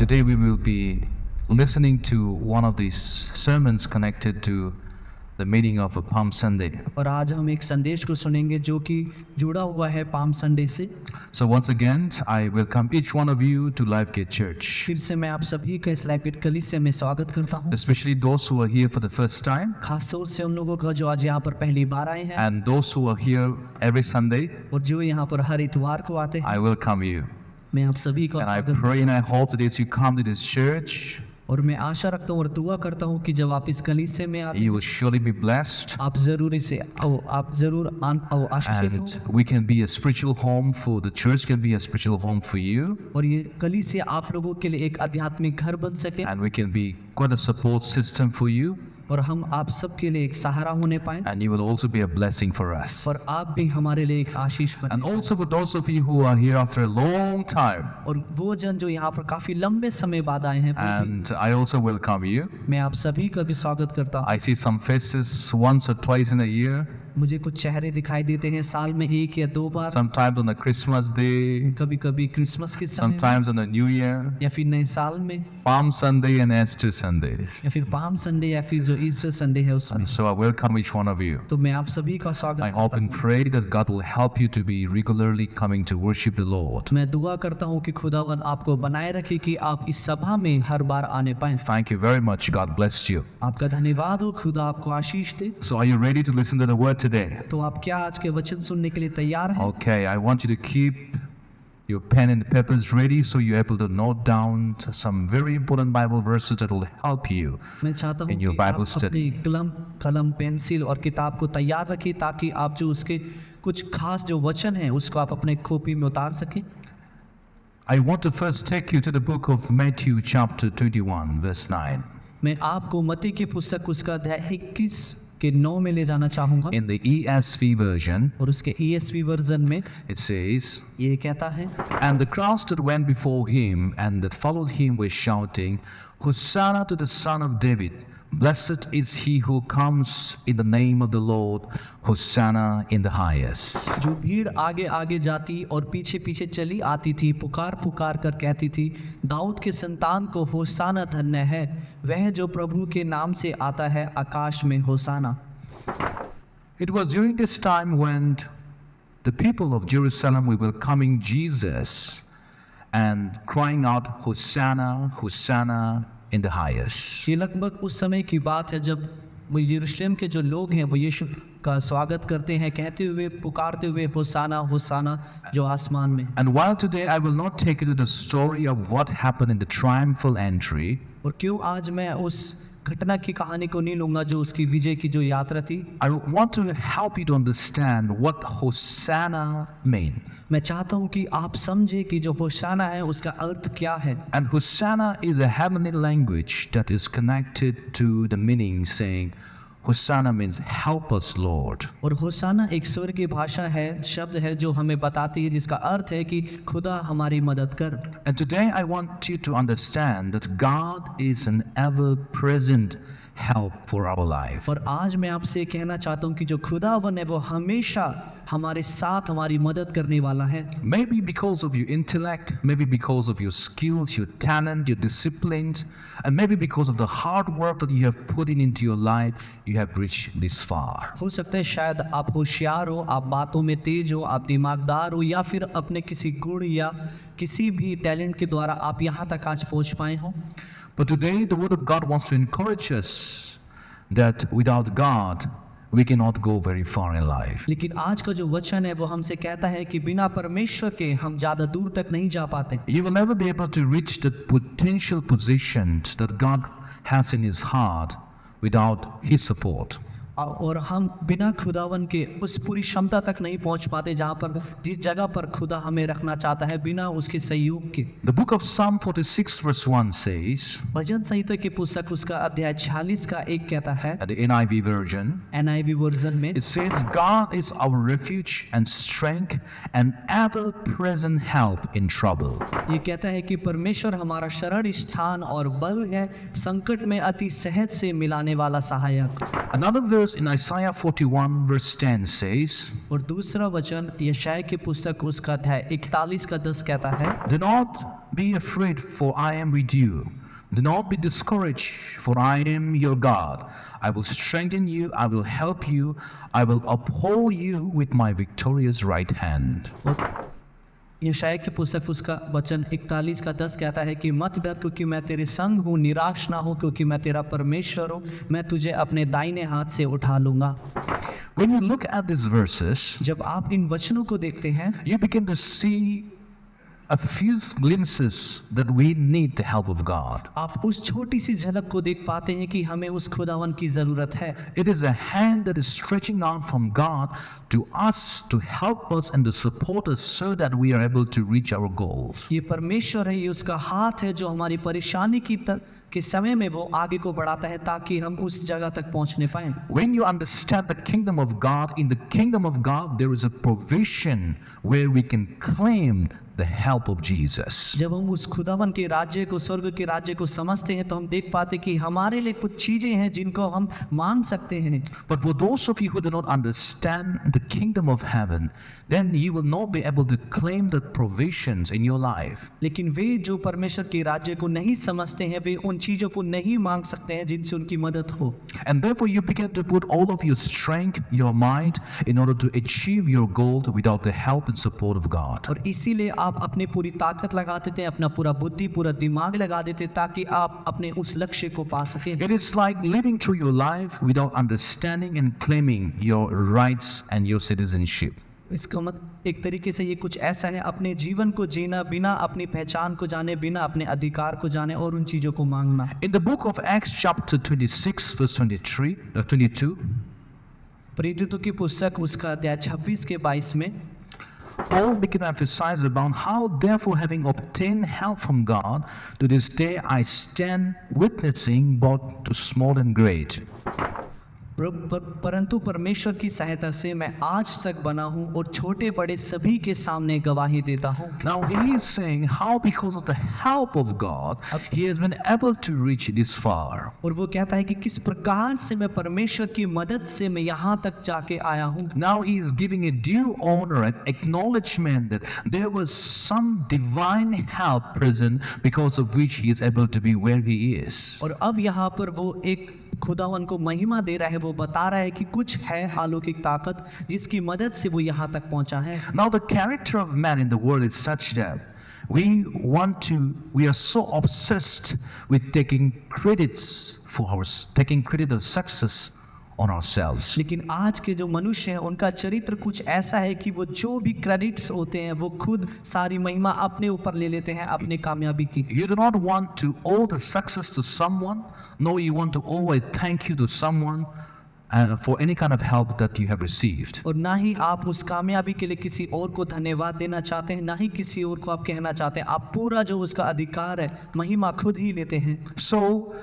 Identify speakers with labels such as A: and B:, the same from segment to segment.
A: Today we will be listening to one of these sermons connected to the meaning of a Palm Sunday.
B: और आज हम एक संदेश को सुनेंगे जो कि जुड़ा हुआ है पाम संडे से।
A: So once again, I welcome each one of you to LifeGate Church,
B: फिर से मैं आप सभी का इस लाइफगेट कलीसिया में स्वागत करता हूँ,
A: especially those who are here for the first time
B: खास तौर से उन लोगों का जो आज यहाँ पर पहली बार आए हैं
A: and those who are here every Sunday.
B: और जो यहाँ पर हर इतवार को आते हैं।
A: I welcome you.
B: मैं आप सभी को
A: And I
B: स्वागत
A: pray and I hope that as you come to this church,
B: और मैं आशा रखता हूँ और दुआ करता हूँ कि जब आप इस कलीसिया में आते
A: you will surely be blessed
B: आप जरूर इसे आओ, आप जरूर आओ आशीषित
A: and
B: हो।
A: we can be a spiritual home for the church, can be a spiritual home for you,
B: और ये कलीसिया आप लोगों के लिए एक आध्यात्मिक घर बन सके
A: and we can be quite a support system for you,
B: और हम आप सबके लिए एक सहारा होने पाए
A: and you will also be a blessing for us.
B: और आप भी हमारे लिए एक आशीष बने।
A: And also for those of you who are here after a long time,
B: और वो जन जो यहाँ पर काफी लंबे समय बाद आए हैं,
A: and I also welcome you.
B: मैं आप सभी का भी स्वागत करता हूँ।
A: I see some faces once or twice in a year,
B: मुझे कुछ चेहरे दिखाई देते हैं साल में एक या दो बार,
A: sometimes on a Christmas day,
B: कभी कभी क्रिसमस के समय में,
A: sometimes on a New Year,
B: या फिर नए साल में,
A: Palm Sunday and Easter Sunday.
B: या फिर पाम संडे या फिर जो ईस्टर संडे है उसमें।
A: And so I welcome each one of you.
B: तो मैं आप सभी का स्वागत
A: I hope
B: करता
A: and
B: हूँ।
A: pray that God will help you to be regularly coming to worship the Lord.
B: मैं दुआ करता हूँ कि खुदावन आपको बनाए रखे कि आप इस सभा में हर बार आने पाए।
A: Thank you very much. God bless you.
B: आपका धन्यवाद हो, खुदा आपको आशीष दे।
A: So are you ready to listen to the word today?
B: तो आप क्या आज के वचन सुनने के लिए तैयार हैं?
A: Okay, I want you to keep your pen and papers ready so you're able to note down some very important Bible verses that will help you.
B: मैं चाहता हूँ
A: in your
B: कि आप
A: Bible study.
B: अपनी कलम पेंसिल और किताब को तैयार रखें ताकि आप जो उसके कुछ खास जो वचन हैं उसको आप अपने कॉपी में उतार सकें।
A: I want to first take you to the book of Matthew chapter 21 verse 9.
B: मैं आपको मत्ती की पुस्तक उसका अध्याय 21 के 9 में ले जाना चाहूँगा
A: In the ESV version,
B: और उसके ESV वर्जन में
A: it says,
B: ये कहता है,
A: "And the crowds that went before him and that followed him were shouting, Hosanna to the Son of David! Blessed is he who comes in the name of the Lord! Hosanna in the highest!"
B: जो भीड़ आगे आगे जाती और पीछे पीछे चली आती थी, पुकार पुकार कर कहती थी, दाऊद के संतान को होसाना धन्य है वह जो प्रभु के नाम से आता है, आकाश में होसाना।
A: It was during this time when the people of Jerusalem were welcoming Jesus and crying out, Hosanna, Hosanna in the highest.
B: ये लगभग उस समय की बात है जब वो यरूशलेम के जो लोग हैं वो यीशु का स्वागत करते हैं कहते हुए पुकारते हुए होसाना होसाना जो आसमान में।
A: And while today I will not take you to the story of what happened in the triumphal entry,
B: और क्यों आज मैं उस घटना की कहानी को नहीं लूँगा जो उसकी विजय की जो यात्रा थी,
A: I want to help you to understand what Hosanna means.
B: मैं चाहता हूँ कि आप समझे कि जो होसाना है उसका अर्थ क्या है।
A: And Hosanna is a heavenly language that is connected to the meaning saying, Hosanna means help us Lord.
B: और होसाना एक स्वर्गीय भाषा है, शब्द है जो हमें बताती है जिसका अर्थ है कि खुदा हमारी मदद कर।
A: And today I want you to understand that God is an ever-present help for our life.
B: और आज मैं आपसे कहना चाहता हूँ कि जो खुदावन है वो हमेशा हमारे साथ हमारी मदद करने वाला है।
A: Maybe because of your intellect, maybe because of your skills, your talent, your disciplines, and maybe because of the hard work that you have put into your life, you have reached this far.
B: हो सकता है शायद आप होशियार हो, आप बातों में तेज हो, आप दिमागदार हो, या फिर अपने किसी गुण या किसी भी टैलेंट के द्वारा आप यहाँ तक आज पहुँच पाए हो।
A: But today the word of God wants to encourage us that without God, we cannot go very far in life.
B: लेकिन आज का जो वचन है वो हमसे कहता है कि बिना परमेश्वर के हम ज़्यादा दूर तक नहीं जा पाते।
A: You will never be able to reach the potential position that God has in his heart without his support.
B: और हम बिना खुदावन के उस पूरी क्षमता तक नहीं पहुंच पाते जहाँ पर जिस जगह पर खुदा हमें रखना चाहता है बिना उसके सहयोग के।
A: The book of Psalm 46 verse 1 says,
B: भजन संहिता की पुस्तक उसका अध्याय 46 का 1 कहता है,
A: at the NIV version,
B: NIV version में,
A: it says, God is our refuge and strength and ever-present help in trouble.
B: ये कहता है कि परमेश्वर हमारा शरण स्थान और बल है, संकट में अति सहज से मिलाने वाला सहायक।
A: Another verse in Isaiah 41 verse 10 says,
B: और दूसरा वचन यशायाह की पुस्तक उसका अध्याय 41 का 10 कहता है,
A: Do not be afraid, for I am with you. Do not be discouraged, for I am your God. I will strengthen you, I will help you, I will uphold you with my victorious right hand.
B: यशायाह की पुस्तक उसका वचन 41 का 10 कहता है कि मत डर क्योंकि मैं तेरे संग हूँ, निराश ना हो क्योंकि मैं तेरा परमेश्वर हूँ, मैं तुझे अपने दाहिने हाथ से उठा लूँगा।
A: When you look at these verses,
B: जब आप इन वचनों को देखते हैं
A: you begin to see a few glimpses that we need the help of God.
B: आप उस छोटी सी झलक को देख पाते हैं कि हमें उस खुदावन की ज़रूरत है।
A: It is a hand that is stretching out from God to us, to help us and to support us so that we are able to reach our goals.
B: ये परमेश्वर है, ये उसका हाथ है जो हमारी परेशानी के समय में वो आगे को बढ़ाता है ताकि हम उस जगह तक पहुंचने पाएं।
A: When you understand the kingdom of God, in the kingdom of God there is a provision where we can claim the help of Jesus.
B: जब हम उस खुदावन के राज्य को, स्वर्ग के राज्य को समझते हैं तो हम देख पाते कि हमारे लिए कुछ चीजें हैं जिनको हम मांग सकते हैं।
A: But for those of you who do not understand the kingdom of heaven, then you will not be able to claim the provisions in your life.
B: लेकिन वे जो परमेश्वर के राज्य को नहीं समझते हैं वे उन चीजों को नहीं मांग सकते हैं जिनसे उनकी मदद हो।
A: And therefore you begin to put all of your strength, your might in order to achieve your goal without the help and support of God.
B: और इसीलिए आप अपनी पूरी ताकत लगा देते हैं, अपना पूरा बुद्धि, पूरा दिमाग लगा देते हैं ताकि आप अपने उस लक्ष्य को पा सकें।
A: It is like living through your life without understanding and claiming your rights and your citizenship.
B: इसका एक तरीके से ये कुछ ऐसा है, अपने जीवन को जीना बिना अपनी पहचान को जाने, बिना अपने अधिकार को जाने और उन चीज़ों को मांगना।
A: In the book of Acts chapter 26 verse 22,
B: प्रेरितों की पुस्तक उसका अध्याय 26 के 22 में
A: Paul began to emphasize about how therefore having obtained help from God, to this day I stand witnessing both to small and great.
B: परंतु परमेश्वर की सहायता से मैं आज तक बना हूँ और छोटे बड़े सभी के सामने गवाही देता हूँ।
A: Now he is saying how because of the help of God he has been able to reach this far.
B: और वो कहता है कि किस प्रकार से मैं परमेश्वर की मदद से मैं यहाँ तक जाके आया हूँ।
A: Now he is giving a due honor and acknowledgement that there was some divine help present because of which he is able to be where he is.
B: और अब यहाँ पर वो एक खुदावन को महिमा दे रहा है, वो बता रहा है कि कुछ है अलौकिक ताकत जिसकी मदद से वो यहाँ तक पहुँचा है।
A: Now the character of man in the world is such that we are so obsessed with taking credit of success on ourselves.
B: लेकिन आज के जो मनुष्य हैं उनका चरित्र कुछ ऐसा है कि वो जो भी क्रेडिट्स होते हैं वो खुद सारी महिमा अपने ऊपर ले लेते हैं अपने कामयाबी की।
A: You do not want to owe the success to someone, nor you want to owe a thank you to someone for any kind of help that you have received.
B: और ना ही आप उस कामयाबी के लिए किसी और को धन्यवाद देना चाहते हैं, ना ही किसी और को आप कहना चाहते हैं। आप पूरा जो उसका अधिकार है महिमा खुद ही लेते हैं।
A: So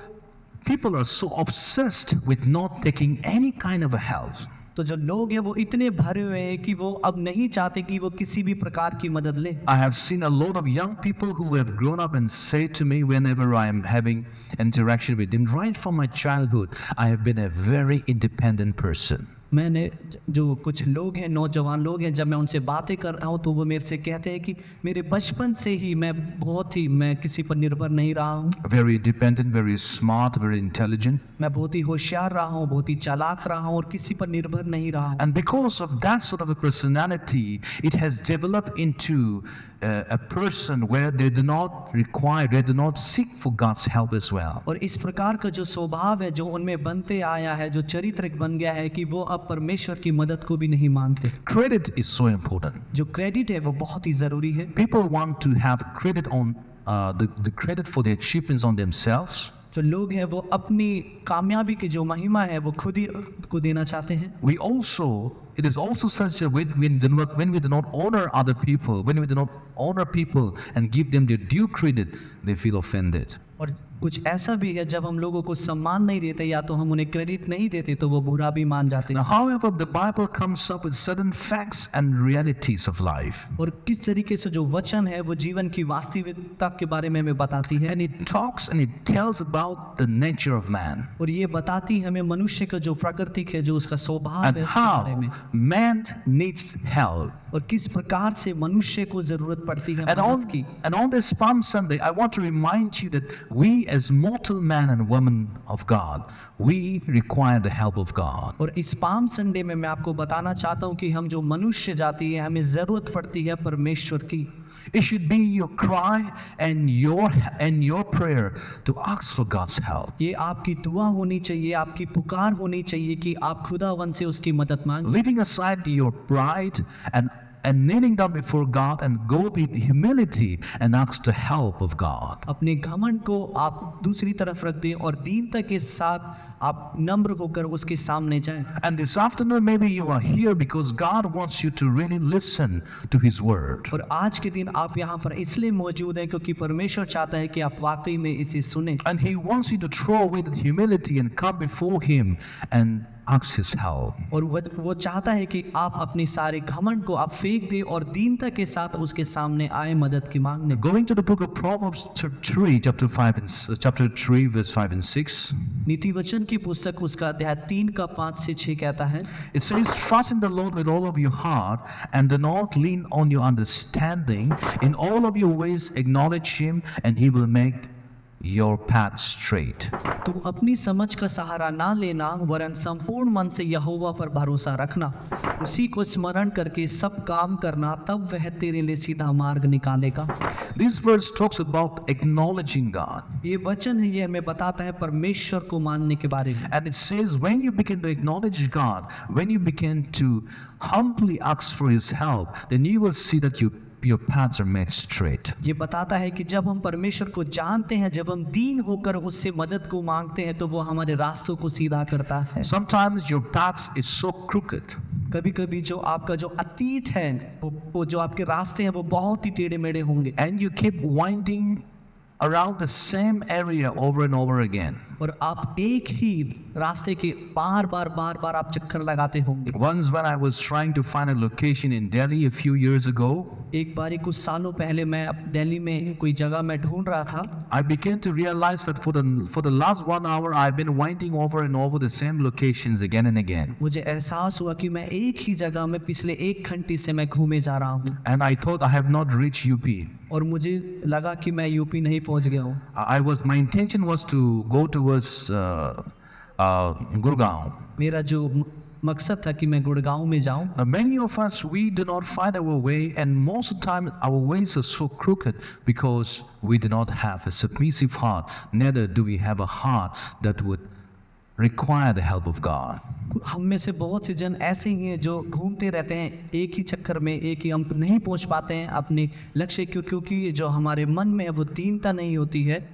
A: people are so obsessed with not taking any kind of a help.
B: तो जो लोग हैं वो इतने भरे हुए हैं कि वो अब नहीं चाहते कि वो किसी भी प्रकार की मदद ले।
A: I have seen a lot of young people who have grown up and say to me whenever I am having interaction with them, right from my childhood, I have been a very independent person.
B: मैंने जो कुछ लोग हैं, नौजवान लोग हैं, जब मैं उनसे बातें कर रहा हूँ तो वो मेरे से कहते हैं कि मेरे बचपन से ही मैं किसी पर निर्भर नहीं रहा हूँ।
A: Very independent, very smart, very intelligent.
B: मैं बहुत ही होशियार रहा हूँ, बहुत ही चालाक रहा हूँ और किसी पर निर्भर नहीं रहा हूँ।
A: And because of that sort of a personality, it has developed into a person where they do not seek for God's help as well.
B: और इस प्रकार का जो स्वभाव है जो उनमें बनते आया है, जो चरित्र बन गया है कि वो अब परमेश्वर की मदद को भी नहीं मांगते।
A: Credit is so important.
B: जो क्रेडिट है वो बहुत ही जरूरी है।
A: People want to have credit on the credit for their achievements on themselves.
B: जो लोग हैं वो अपनी कामयाबी की जो महिमा है वो खुद ही को देना चाहते हैं।
A: It is also such a when we do not honor other people, when we do not honor people and give them their due credit, they feel offended.
B: और कुछ ऐसा भी है जब हम लोगों को सम्मान नहीं देते या तो हम उन्हें क्रेडिट नहीं देते तो वो बुरा भी मान जाते
A: Now,
B: हैं।
A: however, the Bible comes up with certain facts and realities of life.
B: और किस तरीके से जो वचन है वो जीवन की वास्तविकता के बारे में हमें बताती है
A: And it talks and it tells about the nature of man
B: और ये बताती है हमें मनुष्य का जो प्राकृतिक है, जो उसका स्वभाव
A: and
B: है उसके बारे
A: how
B: में।
A: man needs help.
B: और किस प्रकार से मनुष्य को जरूरत पड़ती है
A: And
B: मदद की।
A: on this Palm Sunday, I want to remind you that we as mortal men and women of God, we require the help of God.
B: और इस पाम संडे में मैं आपको बताना चाहता हूँ कि हम जो मनुष्य जाति है हमें जरूरत पड़ती है परमेश्वर की।
A: It should be your cry and your prayer to ask for God's help.
B: ये आपकी दुआ होनी चाहिए, आपकी पुकार होनी चाहिए कि आप खुदावन से उसकी मदद मांगें।
A: Leaving aside your pride and kneeling down before God and go with humility and ask the help of God.
B: अपने घमंड को आप दूसरी तरफ रख दें और दीनता के साथ आप नम्र होकर उसके सामने जाएं।
A: And this afternoon maybe you are here because God wants you to really listen to His word.
B: और आज के दिन आप यहाँ पर इसलिए मौजूद हैं क्योंकि परमेश्वर चाहता है कि आप वाकई में इसे सुने।
A: And He wants you to throw away the humility and come before Him and ask His help.
B: और वो चाहता है कि आप अपने सारे घमंड को आप फेंक दें और दीनता के साथ उसके सामने आए मदद की मांगने।
A: Going to the book of Proverbs 3, chapter 3, verse 5 and 6.
B: नीति वचन की पुस्तक उसका अध्याय 3 का 5 से 6 कहता है,
A: It says, trust in the Lord with all of your heart and do not lean on your understanding. In all of your ways acknowledge Him and He will make your path straight.
B: तू अपनी समझ का सहारा ना लेना वरन संपूर्ण मन से यहोवा पर भरोसा रखना, उसी को स्मरण करके सब काम करना, तब वह तेरे लिए सीधा मार्ग निकालेगा।
A: This verse talks about acknowledging God.
B: ये वचन है, ये हमें बताता है परमेश्वर को मानने के बारे में।
A: And it says when you begin to acknowledge God, when you begin to humbly ask for His help, then you will see that your paths are made straight.
B: ये बताता है कि जब हम परमेश्वर को जानते हैं, जब हम दीन होकर उससे मदद को मांगते हैं, तो वो हमारे रास्तों को सीधा करता है।
A: Sometimes your path is so crooked.
B: कभी कभी जो आपका जो अतीत है वो जो आपके रास्ते हैं वो बहुत ही टेढ़े मेढ़े होंगे।
A: And you keep winding around the same area over and over again.
B: और आप एक ही रास्ते के बार बार आप चक्कर लगाते होंगे।
A: Once when I was trying to find a location in Delhi a few years ago,
B: एक बारी कुछ सालों पहले मैं दिल्ली में कोई जगह मैं ढूंढ रहा था।
A: I began to realize that for the last 1 hour I've been winding over and over the same locations again and again.
B: मुझे एहसास हुआ कि मैं एक ही जगह में पिछले 1 घंटे से मैं घूमे जा रहा हूँ।
A: And I thought I have not reached UP.
B: और मुझे लगा कि मैं यूपी नहीं पहुँच गया हूँ।
A: My intention was to go towards Gurgaon.
B: मेरा जो मकसद था कि मैं गुड़गांव में जाऊं।
A: Now, many of us, we do not find our way, and most of the time our ways are so crooked because we do not have a submissive heart. Neither do we have a heart that would require the help of God.
B: हम में से बहुत से जन ऐसे ही हैं जो घूमते रहते हैं एक ही चक्कर में, एक ही हम नहीं पहुंच पाते हैं अपने लक्ष्य क्योंकि जो हमारे मन में है वो दीनता नहीं होती है।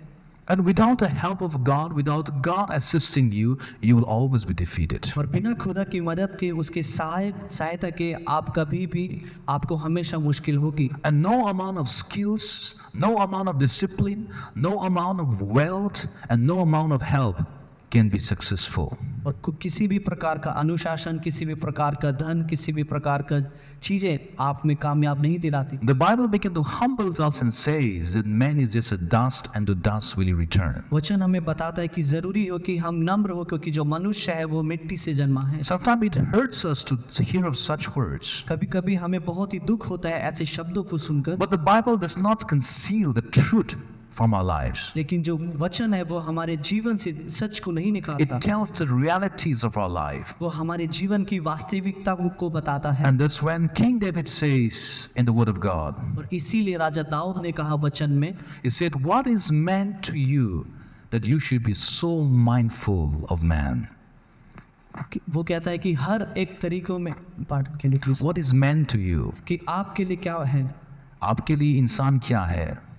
A: And without the help of God, without God assisting you, you will always be defeated.
B: और बिना खुदा की मदद के उसके सहायता के आप कभी भी आपको हमेशा मुश्किल होगी।
A: And no amount of skills, no amount of discipline, no amount of wealth, and no amount of help can be successful.
B: और किसी भी प्रकार का अनुशासन, किसी भी प्रकार का धन, किसी भी प्रकार का चीजें आप में कामयाब नहीं दिलाती।
A: The Bible begins to humble us and says that man is just a dust and to dust will he return.
B: वचन हमें बताता है कि जरूरी हो कि हम नम्र हो क्योंकि जो मनुष्य है वो मिट्टी से जन्मा है।
A: Sometimes it hurts us to hear of such words.
B: कभी-कभी हमें बहुत ही दुख होता है ऐसे शब्दों को सुनकर।
A: But the Bible does not conceal the truth from our lives.
B: लेकिन जो वचन है वो हमारे जीवन से सच को नहीं निकालता।
A: It tells the realities of our life.
B: वो हमारे जीवन की वास्तविकता को बताता है।
A: And that's when King David says in the word of God,
B: और इसीलिए राजा दाऊद ने कहा वचन में,
A: he said, what is man to you that you should be so mindful of man?
B: वो कहता है कि हर एक तरीकों में पाठ के लिए
A: What is man to you?
B: कि आपके लिए क्या है,
A: आपके लिए इंसान क्या है?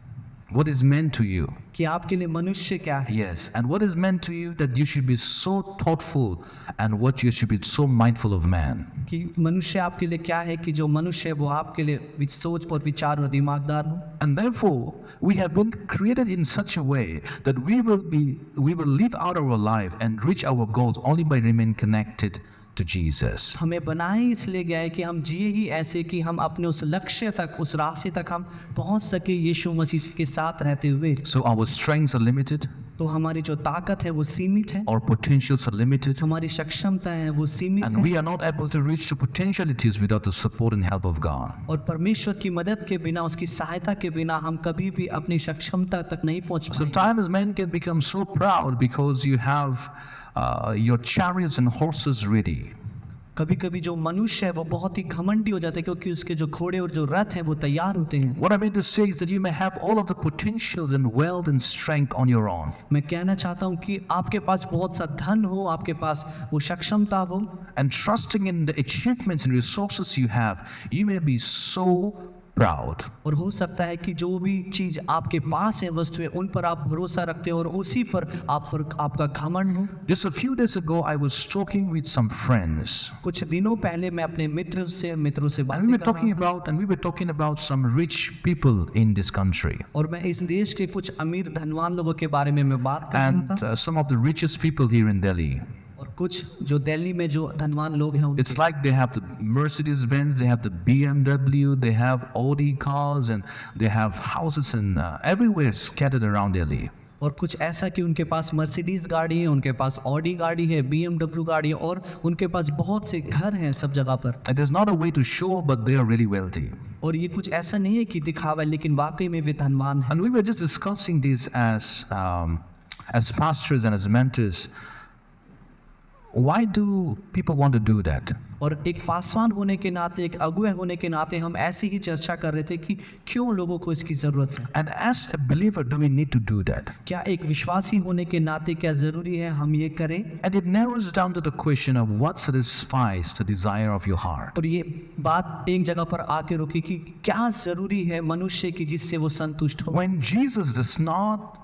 A: What is meant to you?
B: कि आपके लिए मनुष्य क्या है।
A: Yes, and what is meant to you that you should be so thoughtful and what you should be so mindful of man.
B: कि मनुष्य आपके लिए क्या है, कि जो मनुष्य है वो आपके लिए सोच और विचार और दिमागदार हो।
A: And therefore we have been created in such a way that we will live out our life and reach our goals only by remaining connected to Jesus.
B: हमें बनाए इसलिए गया है कि हम जिए ही ऐसे कि हम अपने उस लक्ष्य तक, उस रास्ते तक हम पहुंच सके यीशु मसीह के साथ रहते हुए।
A: So our strengths are limited.
B: तो हमारी जो ताकत है वो सीमित है,
A: our potentials are limited,
B: हमारी सक्षमता है वो सीमित
A: and
B: है,
A: we are not able to reach to potentialities without the support and help of God.
B: और परमेश्वर की मदद के बिना, उसकी सहायता के बिना हम कभी भी अपनी सक्षमता तक नहीं पहुंच पाएंगे।
A: Sometimes men can become so proud because you have your chariots and horses ready.
B: कभी कभी जो मनुष्य है वो बहुत ही घमंडी हो जाता है क्योंकि उसके जो घोड़े और जो रथ है वो तैयार होते हैं।
A: What I mean to say is that you may have all of the potentials and wealth and strength on your own.
B: मैं कहना चाहता हूँ कि आपके पास बहुत सा धन हो, आपके पास वो सक्षमता हो,
A: And trusting in the achievements and resources you have, you may be so proud.
B: और हो सकता है कि जो भी चीज आपके पास है, वस्तुएं, उन पर आप भरोसा रखते हो और उसी पर आपका घमंड हो।
A: Just a few days ago, I was talking with some friends.
B: कुछ दिनों पहले मैं अपने मित्रों से
A: And
B: बातें
A: we were talking about some rich people in this country.
B: और मैं इस देश के कुछ अमीर धनवान लोगों के बारे में मैं बात कर रहा
A: And
B: था।
A: some of the richest people here in Delhi.
B: और कुछ जो दिल्ली में जो धनवान लोग हैं
A: It's like they have the Mercedes Benz, they have the BMW, they have Audi cars, and they have houses and everywhere scattered around Delhi.
B: और कुछ ऐसा कि उनके पास मर्सिडीज गाड़ी है, उनके पास ऑडी गाड़ी है, BMW गाड़ी है और उनके पास बहुत से घर हैं सब जगह पर।
A: It is not a way to show, but they are really wealthy.
B: और ये कुछ ऐसा नहीं है कि दिखावा है, लेकिन वाकई में वे धनवान हैं।
A: And we were just discussing this as pastors and as mentors. Why do people want to do that?
B: और एक पासवान होने के नाते, एक अगुए होने के नाते हम ऐसी ही चर्चा कर रहे थे कि क्यों लोगों को इसकी जरूरत है।
A: And as a believer, do we need to do that?
B: क्या एक विश्वासी होने के नाते क्या जरूरी है हम ये करें?
A: And it narrows down to the question of what satisfies the desire of your heart.
B: और ये बात एक जगह पर आके रुकी कि क्या जरूरी है मनुष्य की जिससे वो संतुष्ट हो।
A: When Jesus does not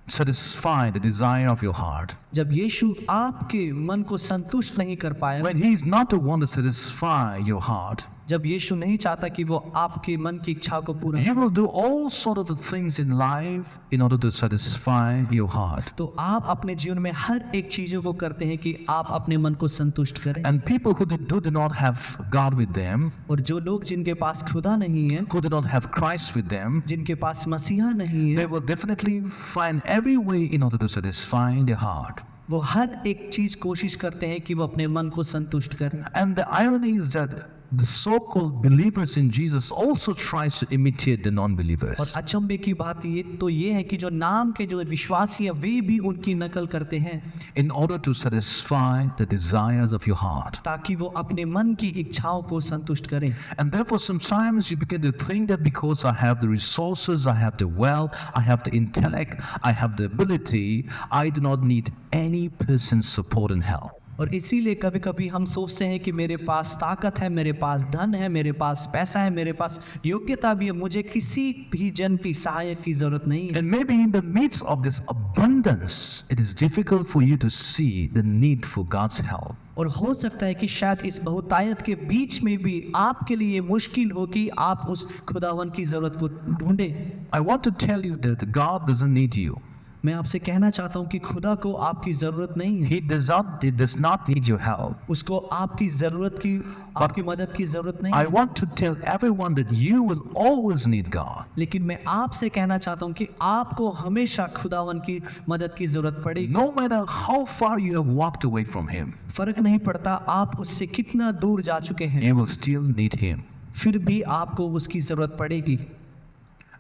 A: satisfy the desire of your heart,
B: जब यीशु आपके मन को संतुष्ट नहीं कर पाया,
A: when He is not the one to satisfy your heart,
B: जब यीशु नहीं चाहता कि वो आपके मन की इच्छा को पूरा,
A: you will do all sort of things in life in order to satisfy your heart.
B: तो आप अपने जीवन में हर एक चीजों को करते हैं कि आप अपने मन को संतुष्ट करें।
A: And people who do not have God with them,
B: और जो लोग जिनके पास खुदा नहीं है,
A: who do not have Christ with them,
B: जिनके पास मसीहा नहीं
A: they
B: है,
A: will definitely find every way in order to satisfy their heart.
B: वो हर एक चीज कोशिश करते हैं कि वो अपने मन को संतुष्ट करें।
A: And the irony is that the so-called believers in Jesus also tries to imitate the non-believers.
B: और अचंभे की बात ये है कि जो नाम के जो विश्वासी है वे भी उनकी नकल करते हैं
A: In order to satisfy the desires of your heart.
B: ताकि वो अपने मन की इच्छाओं को संतुष्ट करें।
A: And therefore sometimes you begin to think that because I have the resources, I have the wealth, I have the intellect, I have the ability, I do not need any person's support and help.
B: और इसीलिए कभी कभी हम सोचते हैं कि मेरे पास ताकत है, मेरे पास धन है, मेरे पास पैसा है, मेरे पास योग्यता भी है, मुझे किसी भी जन की सहायक की जरूरत नहीं है।
A: And maybe in the midst of this abundance, it is difficult for you to see the need for God's help.
B: और हो सकता है कि शायद इस बहुतायत के बीच में भी आपके लिए मुश्किल हो कि आप उस खुदावन की जरूरत को ढूंढें।
A: I want to tell you that God doesn't need you.
B: मैं आपसे कहना चाहता हूँ कि खुदा को आपकी जरूरत नहीं है,
A: He does not need your help.
B: उसको आपकी मदद की जरूरत नहीं
A: I
B: है।
A: want to tell everyone that you will always need God.
B: लेकिन मैं आपसे कहना चाहता हूँ कि आपको हमेशा खुदावन की मदद की जरूरत पड़ेगी।
A: No matter how far you have walked away from Him,
B: फर्क नहीं पड़ता आप उससे कितना दूर जा चुके हैं,
A: you will still need Him.
B: फिर भी आपको उसकी जरूरत पड़ेगी।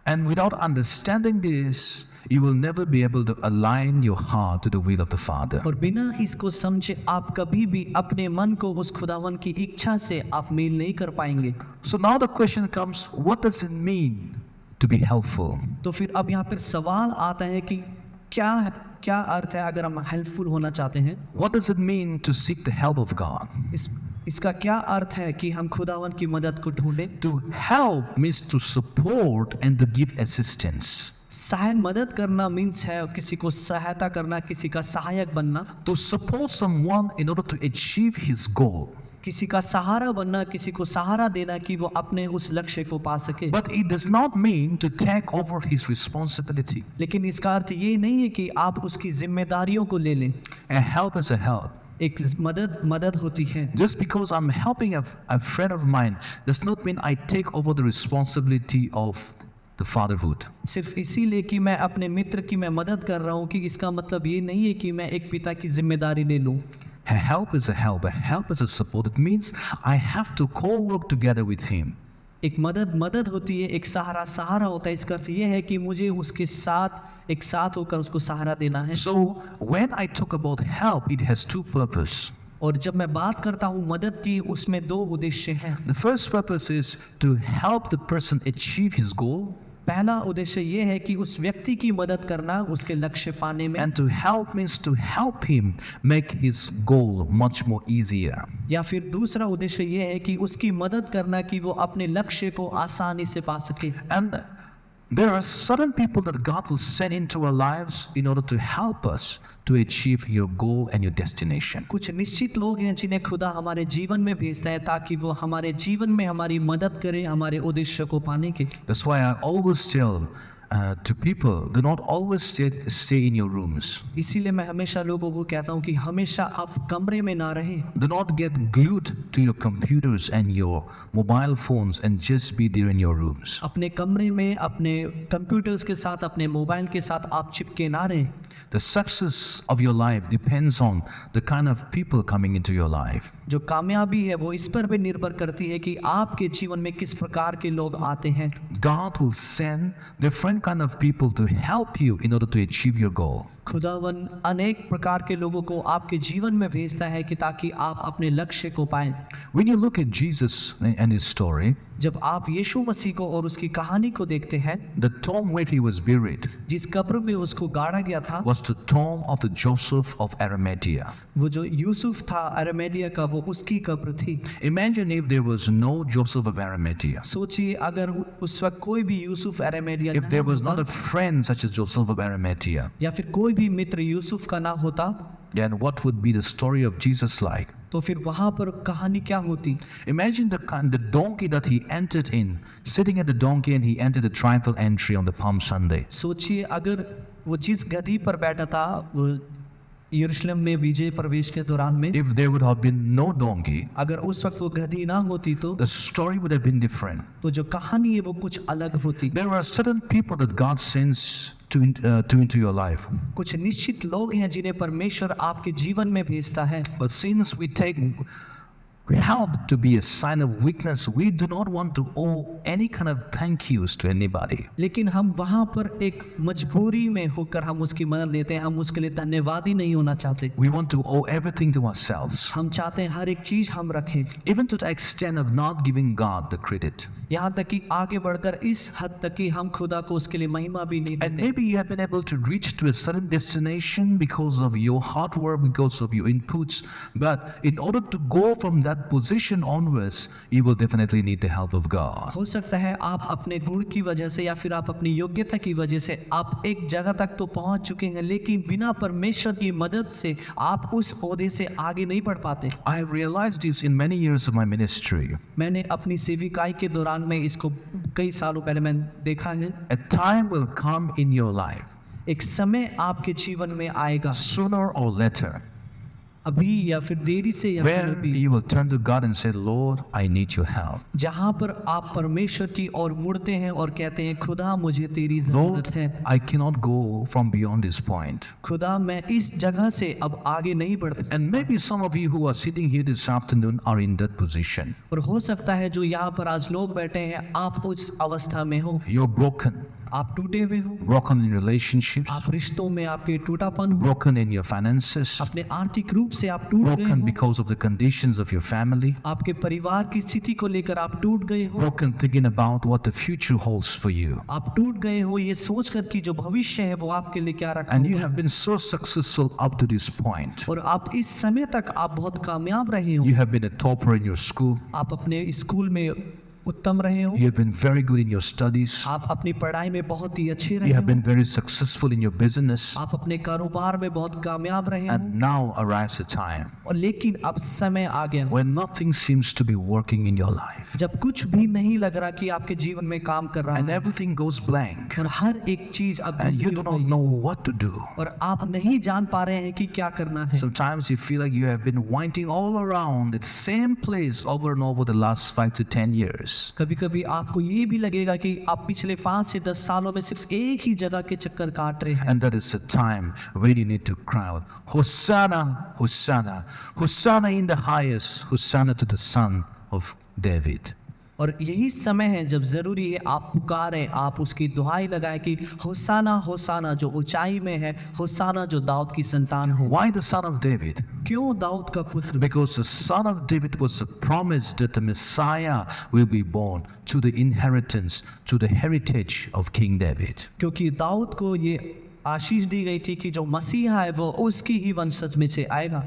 A: And without understanding this, you will never be able to align your heart to the will of the Father.
B: और बिना इसको समझे आप कभी भी अपने मन को उस खुदावन की इच्छा से आप मेल नहीं कर पाएंगे।
A: So now the question comes, what does it mean to be helpful?
B: तो फिर अब यहाँ पर सवाल आता है कि क्या अर्थ है अगर हम हेल्पफुल होना चाहते हैं?
A: What does it mean to seek the help of God?
B: इसका क्या अर्थ है कि हम खुदावन की मदद को ढूंढें?
A: To help means to support and to give assistance.
B: मदद करना मीन्स है किसी को सहायता करना, किसी का सहायक बनना,
A: To support someone in order to achieve his goal.
B: किसी का सहारा बनना, किसी को सहारा देना कि वो अपने उस लक्ष्य को पा सके।
A: But it does not mean to take over his responsibility.
B: लेकिन इसका अर्थ ये नहीं है कि आप उसकी जिम्मेदारियों को ले लें।
A: A help is a help.
B: एक मदद होती है।
A: Just because I'm helping a friend of mine does not mean I take over the responsibility of the fatherhood.
B: सिर्फ इसीलिए कि मैं अपने मित्र की मैं मदद कर रहा हूँ कि इसका मतलब ये नहीं है कि मैं एक पिता की जिम्मेदारी ले लूँ।
A: A help is a help. A help is a support. It means I have to co-work together with him.
B: एक मदद होती है, एक सहारा होता है। इसका अर्थ ये है कि मुझे उसके साथ एक साथ होकर उसको सहारा देना है।
A: So when I talk about help, it has two purposes.
B: और जब मैं बात करता हूँ मदद की, उसमें दो उद्देश्य हैं।
A: The first purpose is to help the person achieve his goal.
B: पहला उद्देश्य ये है कि उस व्यक्ति की मदद करना उसके लक्ष्य पाने में।
A: And to help means to help him make his goal much more easier.
B: या फिर दूसरा उद्देश्य ये है कि उसकी मदद करना कि वो अपने लक्ष्य को आसानी से पा सके।
A: And there are certain people that God will send into our lives in order to help us to achieve your goal and your destination.
B: कुछ निश्चित लोग हैं जिन्हें खुदा हमारे जीवन में भेजता है ताकि वो हमारे जीवन में हमारी मदद करें हमारे उद्देश्य को पाने के।
A: That's why I always tell to people, do not always stay in your rooms.
B: इसीलिए मैं हमेशा लोगों को कहता हूँ कि हमेशा आप कमरे में ना रहें।
A: Do not get glued to your computers and your mobile phones and just be there in your rooms.
B: अपने कमरे में अपने कंप्यूटर्स के साथ अपने मोबाइल के साथ आप चिपके ना रहें।
A: The success of your life depends on the kind of people coming into your life.
B: जो कामयाबी है वो इस पर भी निर्भर करती है कि आपके जीवन में किस प्रकार के लोग आते हैं।
A: God will send different kind of people to help you in order to achieve your goal.
B: खुदावन अनेक प्रकार के लोगों को आपके जीवन में भेजता है कि ताकि आप अपने लक्ष्य को पाएं।
A: When you look at Jesus and his story,
B: जब आप यीशु मसीह को और उसकी कहानी को देखते हैं,
A: the tomb where he was buried
B: जिस कब्र में उसको गाड़ा गया था
A: was the tomb of the Joseph of Arimathea.
B: वो जो यूसुफ था अरमेलिया का, वो उसकी कब्र थी।
A: Imagine if there was no Joseph of Arimathea.
B: सोचिए अगर उस वक्त कोई भी Yusuf अरमेलिया
A: If there was not a friend such as Joseph of Arimathea,
B: या फिर कोई भी मित्र यूसुफ का ना होता,
A: then what would be the story of Jesus like?
B: तो फिर वहां पर कहानी क्या होती।
A: Imagine the donkey that he entered in, sitting at the donkey and he entered the triumphal entry on the Palm Sunday.
B: सोचिए अगर वो जिस गधी पर बैठा था वो यरूशलेम में विजय प्रवेश के दौरान में,
A: If there would have been no donkey,
B: अगर उस वक्त वो गधी ना होती तो
A: the story would have been different.
B: तो जो कहानी है वो कुछ अलग होती।
A: There are certain people that God sends to into your life.
B: कुछ निश्चित लोग हैं जिन्हें परमेश्वर आपके जीवन में भेजता है।
A: But since we take help to be a sign of weakness, we do not want to owe any kind of thank yous to anybody.
B: लेकिन हम वहाँ पर एक मजबूरी में होकर हम उसकी मदद लेते हैं। हम उसके लिए धन्यवादी नहीं होना चाहते।
A: We want to owe everything to ourselves,
B: हम चाहते हैं हर एक चीज हम रखें,
A: even to the extent of not giving God the credit.
B: यहाँ तक कि आगे बढ़कर इस हद तक कि हम खुदा को उसके लिए महिमा भी नहीं
A: And
B: देते।
A: maybe you have been able to reach to a certain destination because of your hard work, because of your inputs. But in order to go from that position onwards, you will definitely need the help of God.
B: हो सकता है आप अपने गुण की वजह से या फिर आप अपनी योग्यता की वजह से आप एक जगह तक तो पहुंच चुके हैं, लेकिन बिना परमेश्वर की मदद से आप उस ओहदे से आगे नहीं बढ़ पाते।
A: I have realized this in many years of my ministry.
B: मैंने अपनी सेविकाई के दौरान में इसको कई सालों पहले मैंने देखा है।
A: A time will come in your life,
B: एक समय आपके जीवन में आएगा,
A: sooner or later,
B: अभी या फिर देरी से या फिर
A: where
B: अभी,
A: you will turn to God and say, Lord, I need your help.
B: जहाँ पर आप परमेश्वर की ओर मुड़ते हैं और कहते हैं खुदा मुझे तेरी जरूरत
A: Lord,
B: है।
A: I cannot go from beyond this point.
B: खुदा मैं इस जगह से अब आगे नहीं बढ़ सकता।
A: And maybe some of you who are sitting here this afternoon are in that position.
B: और हो सकता है जो यहाँ पर आज लोग बैठे हैं आप उस अवस्था में हो,
A: You're broken,
B: आप टूटे हुए हो,
A: broken in relationships,
B: आप रिश्तों में आपके टूटापन हो,
A: broken in your finances,
B: अपने आर्थिक रूप से आप टूट गए
A: broken
B: हो,
A: because of the conditions of your family,
B: आपके परिवार की स्थिति को लेकर आप टूट गए हो,
A: broken thinking about what the future holds for you.
B: आप टूट गए हो ये सोचकर कि जो भविष्य है वो आपके लिए क्या रखा
A: And you
B: हुआ है।
A: have been so successful up to this point.
B: और आप इस समय तक आप बहुत कामयाब रहे हो,
A: You have been a topper in your school.
B: आप अपने स्कूल में उत्तम रहे हो,
A: You have been very good in your studies.
B: आप अपनी पढ़ाई में बहुत ही अच्छे
A: You
B: रहे
A: have
B: हो,
A: been very successful in your business.
B: आप अपने कारोबार में बहुत कामयाब रहे हो,
A: And now arrives a time
B: और लेकिन अब समय आ गया
A: when nothing seems to be working in your life.
B: जब कुछ भी नहीं लग रहा कि आपके जीवन में काम कर रहा
A: And
B: है
A: everything goes blank.
B: और हर एक चीज अब
A: And you do not know what to do.
B: और आप नहीं जान पा रहे हैं कि क्या करना है।
A: Sometimes you feel like you have been winding all around the same place over and over the last 5 to 10 years.
B: कभी कभी आपको ये भी लगेगा कि आप पिछले 5 से 10 सालों में सिर्फ एक ही जगह के चक्कर काट रहे हैं,
A: And that is the time when you need to cry out, Hosanna, Hosanna, Hosanna in the highest, Hosanna to the Son of David.
B: और यही समय है जब जरूरी है आप पुकारें, आप उसकी दुहाई लगाएं कि होसाना होसाना जो ऊंचाई में है, होसाना जो दाऊद की संतान हो।
A: Why the Son of David?
B: क्यों दाऊद का पुत्र?
A: Because the Son of David was promised that the Messiah will be born to the inheritance, to the heritage of King David.
B: क्योंकि दाऊद को ये आशीष दी गई थी कि जो मसीहा है वो उसकी ही वंशज में से आएगा।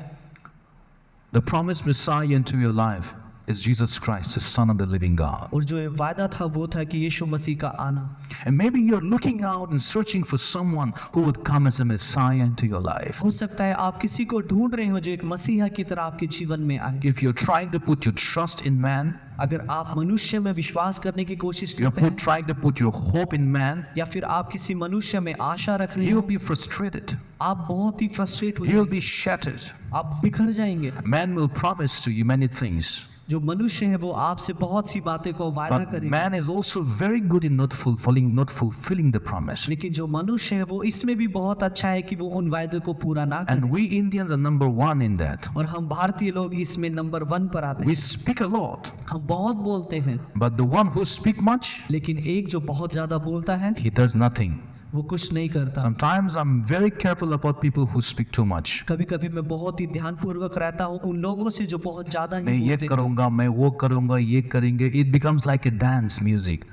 A: The promised Messiah into your life is Jesus Christ, the Son of the living God.
B: और जो ये वायदा था वो था कि यीशु मसीह का आना।
A: And maybe you're looking out and searching for someone who would come as a Messiah into your life.
B: हो सकता है आप किसी को ढूंढ रहे हो जो एक मसीहा की तरह आपके जीवन में आए।
A: If you're trying to put your trust in man,
B: अगर आप मनुष्य में विश्वास करने की कोशिश
A: you're
B: करते हैं
A: trying to put your hope in man,
B: या फिर आप किसी मनुष्य में आशा रख रहे
A: you'll
B: हो,
A: be frustrated.
B: आप बहुत ही फ्रस्ट्रेट हो
A: You'll
B: जाएंगे,
A: be shattered.
B: आप बिखर जाएंगे।
A: Man will promise to you many things,
B: जो मनुष्य है वो आपसे बहुत सी बातें को वायदा
A: but
B: करेगा,
A: man is also very good in not fulfilling the promise.
B: लेकिन जो मनुष्य है वो इसमें भी बहुत अच्छा है कि वो उन वायदों को पूरा ना करे।
A: And we Indians are number one in that.
B: और हम भारतीय लोग इसमें नंबर 1 पर आते
A: We
B: हैं।
A: speak a lot,
B: हम बहुत बोलते हैं,
A: but the one who speak much,
B: लेकिन एक जो बहुत ज्यादा बोलता है
A: he does nothing.
B: वो कुछ नहीं करता।
A: Sometimes I'm very careful about people who speak too much.
B: कभी कभी मैं बहुत ही ध्यानपूर्वक रहता हूँ उन लोगों से जो बहुत ज्यादा
A: मैं
B: ही
A: ये
B: बोलते हैं।
A: करूँगा, मैं वो करूँगा, ये करेंगे. It becomes like a dance music.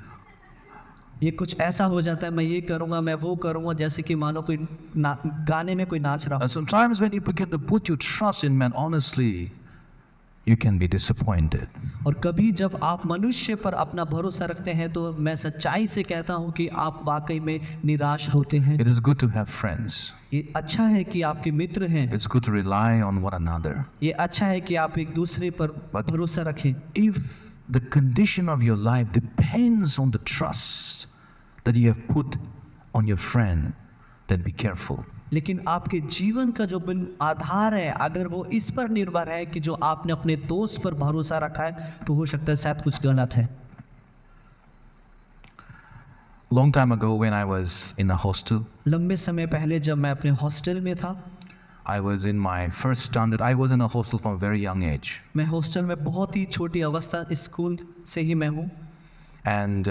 B: ये कुछ ऐसा हो जाता है, मैं ये करूँगा, मैं वो करूँगा, जैसे कि मानो कोई गाने में कोई नाच रहा हो।
A: And sometimes when you begin to put your trust in man, honestly, you can be disappointed.
B: और कभी जब आप मनुष्य पर अपना भरोसा रखते हैं तो मैं सच्चाई से कहता हूँ कि आप वाकई में निराश होते हैं।
A: It is good to have friends.
B: ये अच्छा है कि आपके मित्र हैं,
A: It's good to rely on one another.
B: ये अच्छा है कि आप एक दूसरे पर
A: But-
B: भरोसा रखें।
A: If the condition of your life depends on the trust that you have put on your friend, then be careful.
B: लेकिन आपके जीवन का जो आधार है, अगर वो इस पर निर्भर है कि जो आपने अपने दोस्त पर भरोसा रखा है, तो हो सकता है शायद कुछ गलत है।
A: Long time ago when I was in a hostel,
B: लंबे समय पहले जब मैं अपने हॉस्टल में था,
A: I was in my first standard. I was in a hostel from a very young age.
B: मैं हॉस्टल में बहुत ही छोटी अवस्था, स्कूल से ही मैं हूँ।
A: And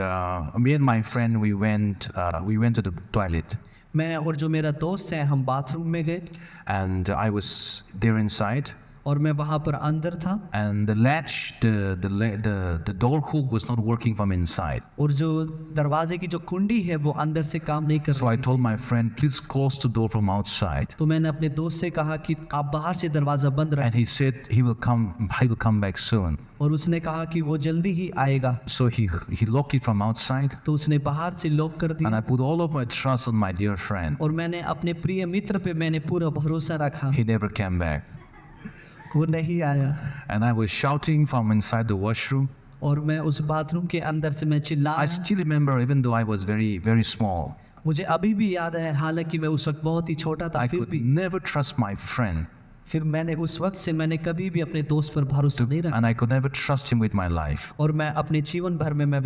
A: me and my friend, we went to the toilet.
B: मैं और जो मेरा दोस्त है हम बाथरूम में गए
A: And I was there inside.
B: और मैं वहाँ पर अंदर था
A: And the latch, the door hook was not working from inside.
B: और जो दरवाजे की जो कुंडी है वो अंदर से काम नहीं कर
A: So I
B: रही।
A: told my friend, please close the door from outside.
B: तो मैंने अपने दोस्त से कहा कि आप बाहर से दरवाज़ा बंद
A: And
B: रखें,
A: he said he will come back soon.
B: और उसने कहा कि वो जल्दी ही आएगा।
A: So he locked it from outside.
B: तो उसने बाहर से लॉक कर
A: And
B: दिया
A: I put all of my trust on my dear friend.
B: और मैंने अपने प्रिय मित्र पे मैंने पूरा भरोसा रखा।
A: He never came back.
B: वो नहीं आया
A: And I was shouting from inside the washroom.
B: और मैं उस बाथरूम के अंदर से मैं
A: I
B: चिल्लाया।
A: still remember, even though I was very, very small,
B: मुझे अभी भी याद है, हालांकि मैं उस वक्त बहुत ही छोटा था,
A: I
B: फिर
A: could
B: भी
A: never trust my friend.
B: फिर मैंने उस वक्त से मैंने कभी भी अपने दोस्त पर भरोसा नहीं रखा
A: And I could never trust him with my life.
B: और मैं अपने जीवन भर में मैं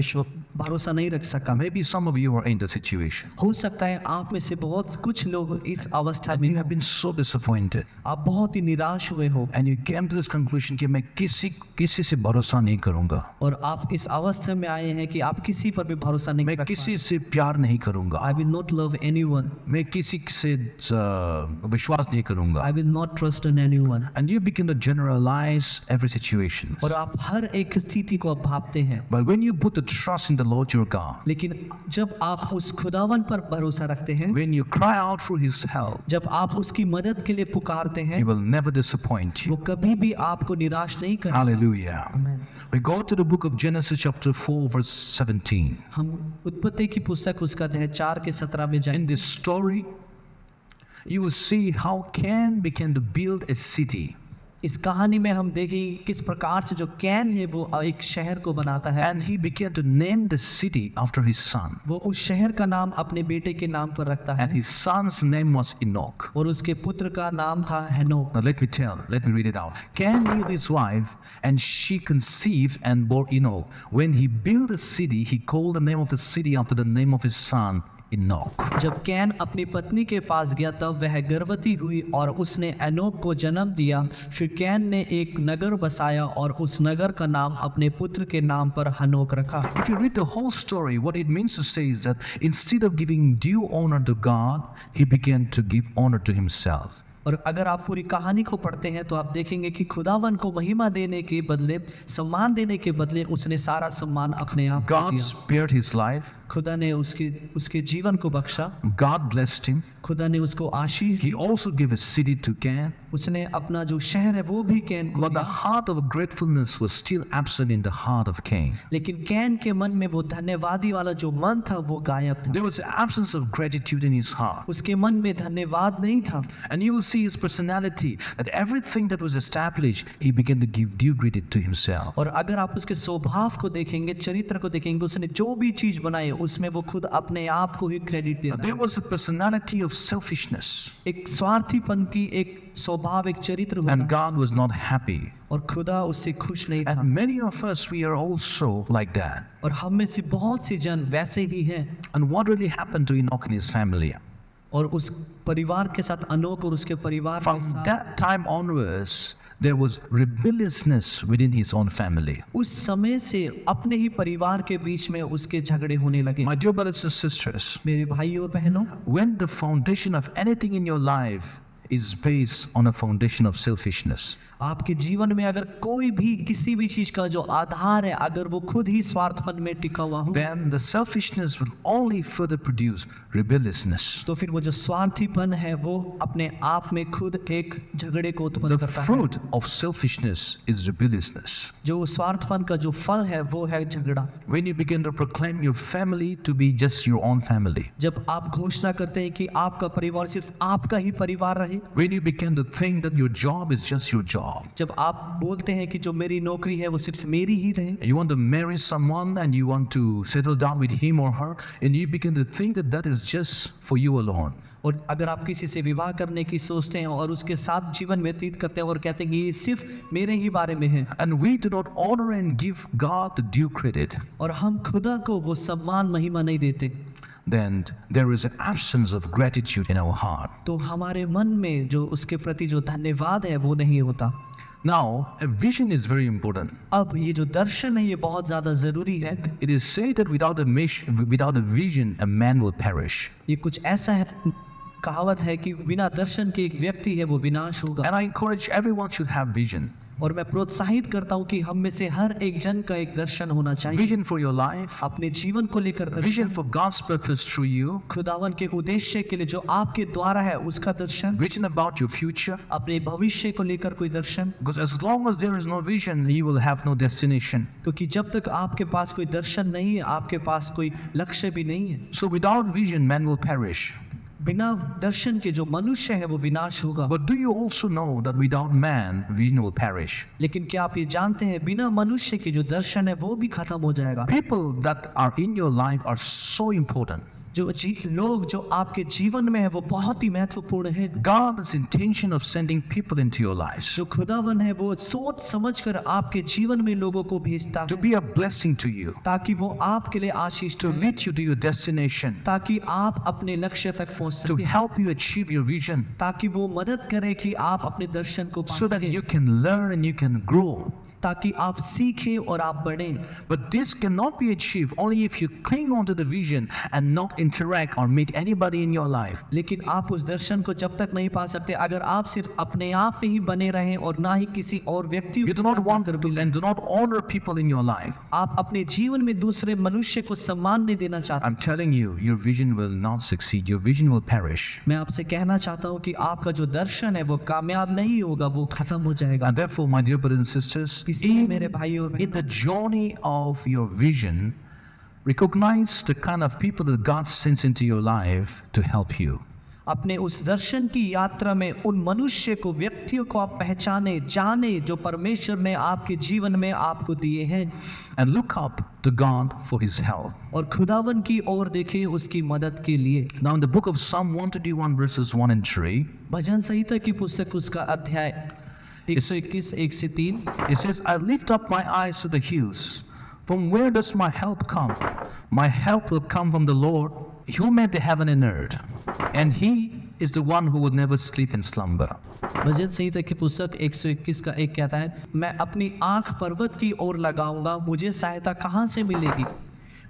B: भरोसा नहीं रख सका।
A: Maybe some of you are in the situation.
B: हो सकता है आप में से बहुत कुछ लोग इस अवस्था
A: And
B: में
A: you
B: हो।
A: have been so disappointed.
B: आप बहुत ही निराश हुए हो
A: And you came to this conclusion कि मैं किसी से भरोसा नहीं करूँगा.
B: और आप इस अवस्था में आए हैं कि आप किसी पर भी भरोसा नहीं
A: मैं
B: रख
A: किसी से प्यार नहीं करूँगा.
B: I will not love anyone,
A: मैं किसी से विश्वास नहीं करूँगा.
B: I will not trust in anyone.
A: And you begin to generalize every situation.
B: और आप हर एक स्थिति को भापते हैं,
A: But when you put the trust in the Lord your God,
B: लेकिन जब आप उस खुदावन पर भरोसा रखते हैं,
A: when you cry out for His help,
B: जब आप उसकी मदद के लिए पुकारते हैं,
A: He will never disappoint
B: वो
A: you.
B: कभी भी आपको निराश नहीं करेगा।
A: Hallelujah.
B: Amen.
A: We go to the book of Genesis chapter 4 verse 17.
B: हम उत्पत्ति की पुस्तक उसका अध्याय 4 के 17 में
A: In
B: जाएंगे।
A: this story, you will see how Cain began to build a city.
B: इस कहानी में हम देखेंगे किस प्रकार से जो कैन है वो एक शहर को बनाता है,
A: And he began to name the city after his son.
B: वो उस शहर का नाम अपने बेटे के नाम पर रखता है
A: And his son's name was Enoch.
B: और उसके पुत्र का नाम था हेनोक।
A: Now let me read it out. Cain knew his wife, and she conceived and bore Enoch. When he built the city, he called the name of the city after the name of his son, Enoch.
B: जब can अपनी पत्नी के पास गया तब वह गर्भवती हुई और उसने एनोक को जन्म दिया। फिर कैन ने एक नगर बसाया और उस नगर का नाम अपने पुत्र के नाम पर हनोक रखा।
A: If you read the whole story, what it means to say is that instead of giving due honor to God, he began to give honor to himself.
B: और अगर आप पूरी कहानी को पढ़ते हैं तो आप देखेंगे कि खुदावन को महिमा देने के बदले, सम्मान देने के बदले उसने सारा सम्मान अपने आप को
A: God
B: दिया।
A: spared his life.
B: खुदा ने उसके जीवन को बख्शा,
A: God blessed him.
B: खुदा ने उसको आशीष दी।
A: He also gave a city to Cain.
B: उसने अपना जो शहर है वो भी कैन को
A: But the
B: दिया।
A: heart of gratefulness was still absent in the heart of Cain.
B: लेकिन कैन के मन में वो धन्यवादी वाला जो मन था वो गायब था।
A: There was an absence of gratitude in his heart.
B: उसके मन में धन्यवाद नहीं था।
A: And you will see his personality, that everything that was established, he began to give due credit to himself.
B: और अगर आप उसके स्वभाव को देखेंगे, चरित्र को देखेंगे, उसने जो भी चीज बनाई उसमें वो खुद अपने आप को ही क्रेडिट देता
A: There
B: है।
A: was a personality of selfishness,
B: एक स्वार्थीपन की एक स्वभाव, एक चरित्र
A: and
B: होता
A: God was not happy.
B: और खुदा उससे खुश नहीं था।
A: And many of us, we are also like that.
B: और हम में से बहुत सी जन वैसे ही हैं।
A: And what really happened to Enoch and his family?
B: और उस परिवार के साथ अनोक और उसके परिवार के
A: From
B: साथ
A: that time onwards, there was rebelliousness within his own family.
B: उस समय से अपने ही परिवार के बीच में उसके झगड़े होने लगे।
A: My dear brothers and sisters,
B: मेरे भाई और बहनों,
A: when the foundation of anything in your life is based on a foundation of selfishness,
B: आपके जीवन में अगर कोई भी किसी भी चीज का जो आधार है अगर वो खुद ही स्वार्थपन में टिका हुआ हो,
A: then the selfishness will only further produce rebelliousness.
B: तो फिर वो जो स्वार्थीपन है वो अपने आप में खुद एक झगड़े को उत्पन्न
A: The
B: करता है।
A: fruit of selfishness is rebelliousness.
B: जो स्वार्थपन का जो फल है वो है झगड़ा।
A: When you begin to proclaim your family to be just your own family,
B: जब आप घोषणा करते हैं कि आपका परिवार सिर्फ आपका ही परिवार रहे,
A: when you begin to think that your job is just your job,
B: जब आप बोलते हैं कि जो मेरी नौकरी है वो सिर्फ मेरी ही रहे,
A: you want to marry someone and you want to settle down with him or her, and you begin to think that that is just for you alone.
B: और अगर आप किसी से विवाह करने की सोचते हैं और उसके साथ जीवन व्यतीत करते हैं और कहते हैं कि ये सिर्फ मेरे ही बारे में है,
A: And we do not honor and give God the due credit,
B: और हम खुदा को वो सम्मान महिमा नहीं देते,
A: then there is an absence of gratitude in our heart.
B: तो हमारे मन में जो उसके प्रति जो धन्यवाद है वो नहीं होता।
A: Now, a vision is very important.
B: अब ये जो दर्शन है ये बहुत ज़्यादा ज़रूरी है।
A: It is said that without a vision, a man will perish.
B: ये कुछ ऐसा है, कहावत है कि बिना दर्शन के एक व्यक्ति है वो विनाश होगा।
A: And I encourage everyone should have vision.
B: और मैं प्रोत्साहित करता हूँ कि हम में से हर एक जन का एक दर्शन होना चाहिए।
A: Vision for your life,
B: अपने जीवन को लेकर
A: vision
B: Darshan,
A: for God's purpose through you,
B: खुदावन के उद्देश्य के लिए जो आपके द्वारा है उसका दर्शन,
A: vision about your future.
B: अपने भविष्य को लेकर कोई दर्शन,
A: Because as long as there is no vision, you will have no destination.
B: क्योंकि जब तक आपके पास कोई दर्शन नहीं है आपके पास कोई लक्ष्य भी नहीं है।
A: So without vision, man will perish.
B: बिना दर्शन के जो मनुष्य है वो विनाश होगा।
A: But do you also know that without man, vision will perish?
B: लेकिन क्या आप ये जानते हैं बिना मनुष्य के जो दर्शन है वो भी खत्म हो जाएगा।
A: People that are in your life are so important.
B: जो लोग जो आपके जीवन में है वो बहुत ही महत्वपूर्ण है।
A: God's intention of sending people into your lives
B: जो खुदावन है वो सोच समझकर आपके जीवन में लोगों को भेजता
A: to
B: है
A: be a blessing to you,
B: ताकि वो आपके लिए आशीष
A: to
B: हो,
A: lead you to your destination,
B: ताकि आप अपने लक्ष्य तक पहुंच
A: to
B: सकें,
A: help you achieve your vision,
B: ताकि वो मदद करे कि आप अपने दर्शन को पा
A: so that
B: सकें,
A: you can learn and you can grow.
B: ताकि आप सीखें और आप बढ़ें।
A: But this cannot be achieved only if you cling on to the vision and not interact or meet anybody in your life.
B: लेकिन आप उस दर्शन को जब तक नहीं पा सकते अगर आप सिर्फ अपने आप में ही बने रहें और ना ही किसी और व्यक्ति
A: You do not want to and do not honor people in your life.
B: आप अपने जीवन में दूसरे मनुष्य को सम्मान नहीं देना चाहते।
A: I'm telling you, your vision will not succeed. Your vision will perish.
B: मैं आपसे कहना चाहता हूँ कि आपका जो दर्शन है वो कामयाब नहीं होगा, वो खत्म हो जाएगा।
A: And therefore, my dear brothers and sisters,
B: इसलिए मेरे भाई और
A: in the journey of your vision, recognize the kind of people that God sends into your life to help you.
B: अपने उस दर्शन की यात्रा में उन मनुष्य को, व्यक्तियों को आप पहचाने, जाने जो परमेश्वर ने आपके जीवन में आपको दिए हैं,
A: and look up to God for his help.
B: और खुदावन की ओर देखें उसकी मदद के लिए।
A: Now in the book of Psalm 121 verses 1 and 3,
B: भजन संहिता की पुस्तक उसका अध्याय 121 1 से 3,
A: it says, I lift up my eyes to the hills. From where does my help come? My help will come from the Lord, who made the heaven and earth. And he is the one who will never sleep in slumber.
B: भजन संहिता की पुस्तक 121 का 1 कहता है, मैं अपनी आंख पर्वत की ओर लगाऊंगा, मुझे सहायता कहाँ से मिलेगी?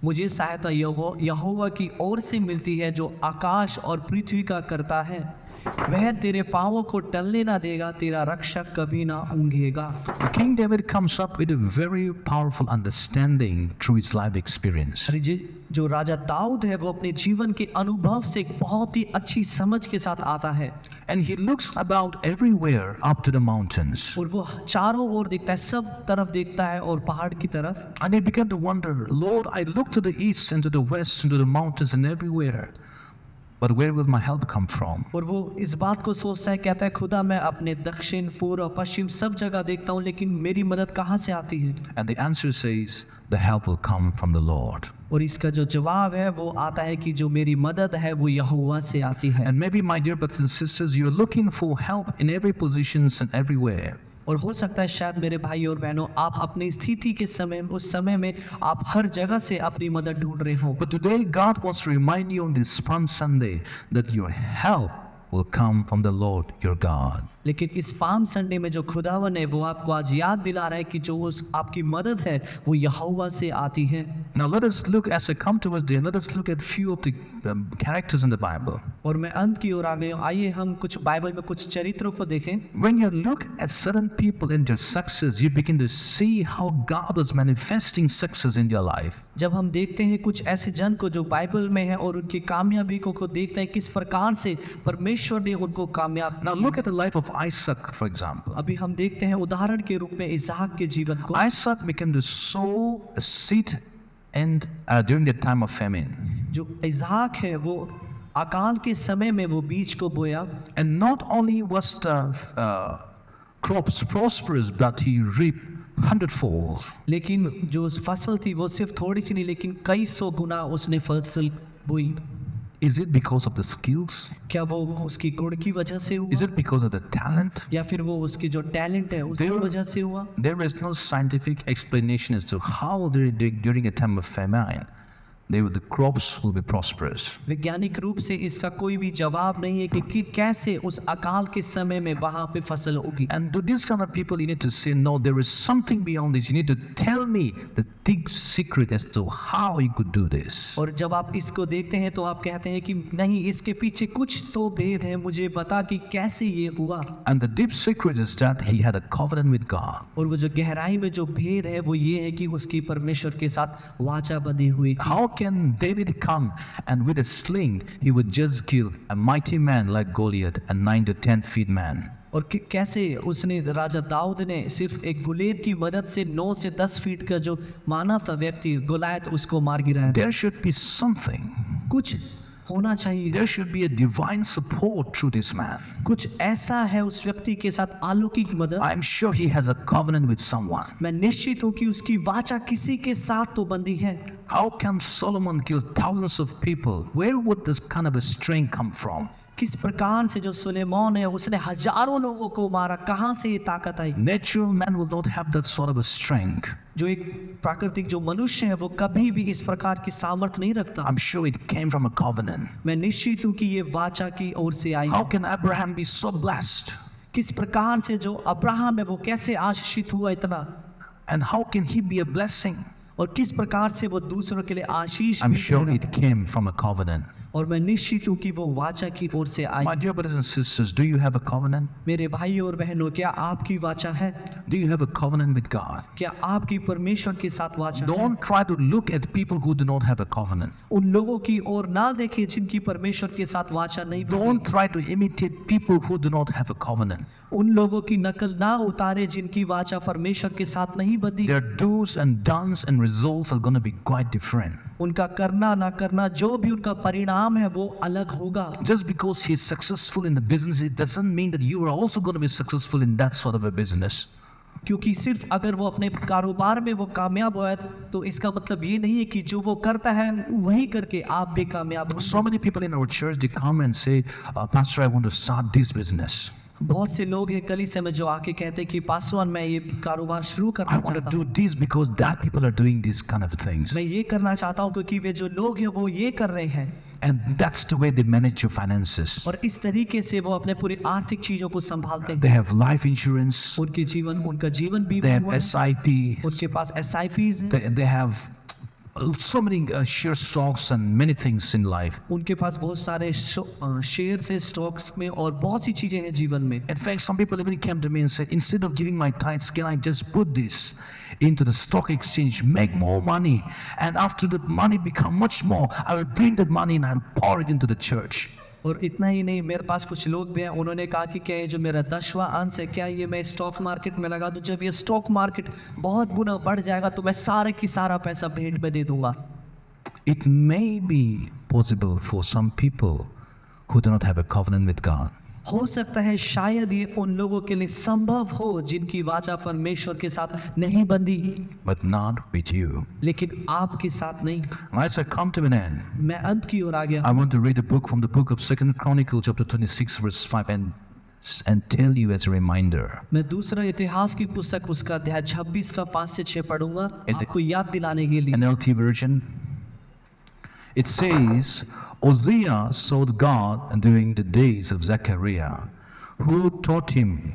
B: मुझे सहायता यहोवा की ओर से मिलती है, जो आकाश और पृथ्वी का करता है। वह तेरे पांवों को टलने ना देगा, तेरा रक्षक कभी ना ऊँघेगा।
A: King David comes up with a very powerful understanding through his life experience.
B: अरे जी, जो राजा दाऊद है वो अपने जीवन के अनुभव से एक बहुत ही अच्छी समझ के साथ आता है,
A: And he looks about everywhere up to the mountains.
B: और वो चारों ओर देखता है, सब तरफ देखता है और पहाड़ की तरफ।
A: And he began to wonder, Lord, I look to the east and to the west and to the mountains and everywhere. But where will my help come from?
B: और वो इस बात को सोचता है, कहता है, खुदा मैं अपने दक्षिण, पूर्व, पश्चिम सब जगह देखता हूँ, लेकिन मेरी मदद कहाँ से आती है?
A: And the answer says, the help will come from the Lord.
B: और इसका जो जवाब है वो आता है कि जो मेरी मदद है वो यहोवा से आती है।
A: And maybe, my dear brothers and sisters, you're looking for help in every positions and everywhere.
B: और हो सकता है शायद मेरे भाई और बहनों, आप अपनी स्थिति के समय, उस समय में आप हर जगह से अपनी मदद ढूंढ रहे हो।
A: But today, God wants to remind you on this Palm Sunday that your help will come from the Lord your God.
B: लेकिन इस फार्म संडे में जो खुदावन है वो आपको आज याद दिला रहा है कि जो उस आपकी मदद है वो यहोवा से आती है।
A: Now let us look, as I come towards the end, let us look at few of the characters in the Bible.
B: और मैं अंत की ओर आ गया हूँ, आइए हम कुछ बाइबल में कुछ चरित्रों को देखें।
A: When you look at certain people in their success, you begin to see how God was manifesting success in their life.
B: जब हम देखते हैं कुछ ऐसे जन को जो बाइबल में है और उनकी कामयाबी को देखते हैं किस प्रकार से परमेश्वर ने उनको कामयाब।
A: Now look at the life of Isaac, for example.
B: अभी हम देखते हैं उदाहरण के रूप में इसहाक के जीवन को।
A: Isaac began to sow a seed and during the time of famine.
B: जो इसहाक है वो अकाल के समय में वो बीज को बोया,
A: And not only was the crops prosperous, but he reaped 100-fold.
B: लेकिन जो फसल थी वो सिर्फ थोड़ी सी नहीं लेकिन कई सौ गुना उसने फसल बोई।
A: Is it because of the skills?
B: क्या वो उसकी गुण की वजह से
A: Is
B: हुआ
A: it because of the talent?
B: या फिर वो उसकी जो टैलेंट है उसकी
A: There-
B: वजह से हुआ?
A: There is no scientific explanation as to how during a time of famine, the crops will be prosperous.
B: वैज्ञानिक रूप से इसका कोई भी जवाब नहीं है कि कैसे उस अकाल के समय में वहां पे फसल होगी।
A: And to these kind of people, you need to say, no, there is something beyond this. You need to tell me the big secret as to how he could do this.
B: और जब आप इसको देखते हैं तो आप कहते हैं कि नहीं, इसके पीछे कुछ तो भेद है, मुझे बता कि कैसे ये हुआ।
A: And the deep secret is that he had a covenant with God.
B: और वो जो गहराई में जो भेद है वो ये है कि उसकी परमेश्वर के साथ वाचा बंधी हुई थी।
A: How can David come and with a sling he would just kill a mighty man like Goliath, a 9 to 10 feet man?
B: और कैसे उसने, राजा दाऊद ने सिर्फ एक गुलेर की मदद से 9 से 10 फीट का जो मानव था व्यक्ति गोलायत, उसको मार गिराया।
A: There should be something.
B: कुछ होना चाहिए,
A: There should be a divine support through this man.
B: कुछ ऐसा है उस व्यक्ति के साथ अलौकिक मदद।
A: I'm sure he has a covenant with someone.
B: मैं निश्चित हूँ कि उसकी वाचा किसी के साथ तो बंधी है।
A: How can Solomon kill thousands of people? Where would this kind of a strength come from?
B: किस प्रकार से जो सुलेमान है उसने हजारों लोगों को मारा, कहाँ से ये ताकत आई?
A: Natural man will not have that sort of a strength.
B: जो एक प्राकृतिक जो मनुष्य है वो कभी भी इस प्रकार की सामर्थ्य नहीं रखता।
A: I'm sure it came from a covenant.
B: मैं निश्चित हूँ कि ये वाचा की ओर से आई।
A: How can Abraham be so blessed?
B: किस प्रकार से जो अब्राहम है वो कैसे आशीषित हुआ इतना,
A: And how can he be a blessing?
B: और किस प्रकार से वो दूसरों के लिए आशीष
A: I'm
B: भी
A: sure
B: देगा।
A: it came from a covenant.
B: और मैं निश्चित हूँ कि वो वाचा की ओर से आई।
A: My dear brothers and sisters, do you have a covenant?
B: मेरे भाई और बहनों, क्या आपकी वाचा है?
A: Do you have a covenant with God?
B: क्या आपकी परमेश्वर के साथ वाचा है?
A: Don't try to look at people who do not have a covenant.
B: उन लोगों की ओर ना देखें जिनकी परमेश्वर के साथ वाचा नहीं बनी।
A: Don't try to imitate people who do not have a covenant.
B: उन लोगों की नकल ना उतारे जिनकी वाचा परमेश्वर के साथ नहीं बंधी।
A: Their do's and don'ts and results are going to be quite different.
B: उनका करना ना करना, जो भी उनका परिणाम नाम है वो अलग होगा।
A: Just because he's successful in the business, it doesn't mean that you are also going to be successful in that sort of a business.
B: क्योंकि सिर्फ अगर वो अपने कारोबार में वो कामयाब हुआ है तो इसका मतलब ये नहीं है कि जो वो करता है वही करके आप भी कामयाब हो।
A: So many people in our church, they come and say, Pastor, I want to start this business.
B: बहुत से लोग हैं कलीसिया में जो आके कहते हैं कि पासवान मैं ये कारोबार शुरू
A: I
B: करना
A: want to
B: चाहता हूँ,
A: do this because that people are doing these kind of things.
B: मैं ये करना चाहता हूँ क्योंकि वे जो लोग हैं वो ये कर रहे हैं।
A: And that's the way they manage your finances.
B: और इस तरीके से वो अपने पूरी आर्थिक चीजों को संभालते
A: They
B: हैं।
A: have life insurance,
B: उनका जीवन
A: they
B: बीमा
A: have
B: हुआ है,
A: SIP,
B: उनके पास SIPs हैं,
A: they have so many share stocks and many things in life.
B: उनके पास बहुत सारे शेयर से स्टॉक्स में और बहुत सी चीजें हैं जीवन में।
A: In fact, some people even came to me and said, instead of giving my tithes, can I just put this into the stock exchange, make more money, and after the money become much more, I will bring that money and I'll pour it into the church.
B: और इतना ही नहीं, मेरे पास कुछ लोग भी हैं, उन्होंने कहा कि क्या ये जो मेरा 10वां अंश है क्या ये मैं स्टॉक मार्केट में लगा दूं, जब ये स्टॉक मार्केट बहुत गुना बढ़ जाएगा तो मैं सारे की सारा पैसा भेंट में दे दूंगा।
A: It may be possible for some people who do not have a covenant with God.
B: हो सकता है शायद ये उन लोगों के लिए संभव हो जिनकी वाचा परमेश्वर के साथ नहीं बंधी,
A: But not with you.
B: लेकिन आपके साथ नहीं।
A: And as I come to an end,
B: मैं अंत की ओर आ गया।
A: I want to read a book from the book of 2 Chronicles chapter 26 verse 5 and tell you as a reminder.
B: मैं दूसरा इतिहास की पुस्तक उसका अध्याय 26 का 5 से 6 पढ़ूंगा आपको याद दिलाने के लिए।
A: NLT version. It says, Uzziah sought God during the days of Zechariah, who taught him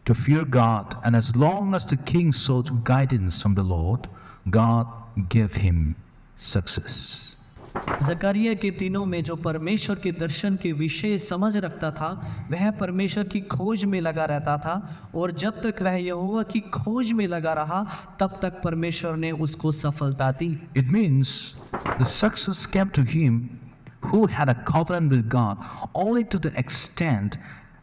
A: to fear God, and as long as the king sought guidance from the Lord, God gave him success.
B: जकरिया के दिनों में जो परमेश्वर के दर्शन के विषय समझ रखता था वह परमेश्वर की खोज में लगा रहता था, और जब तक वह यहोवा की खोज में लगा रहा तब तक परमेश्वर ने उसको सफलता दी।
A: It means the success came to him who had a covenant with God only to the extent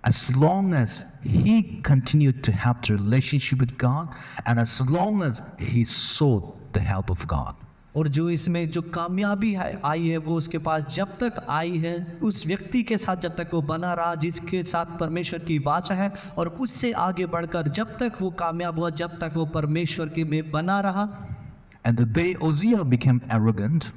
A: as long as he continued to have the relationship with God and as long as he sought the help of God.
B: और जो इसमें जो कामयाबी आई है वो उसके पास जब तक आई है उस व्यक्ति के साथ जब तक वो बना रहा जिसके साथ परमेश्वर की वाचा है, और उससे आगे बढ़कर जब तक वो कामयाब हुआ जब तक वो परमेश्वर के में बना रहा।
A: And the day Uzziah became arrogant,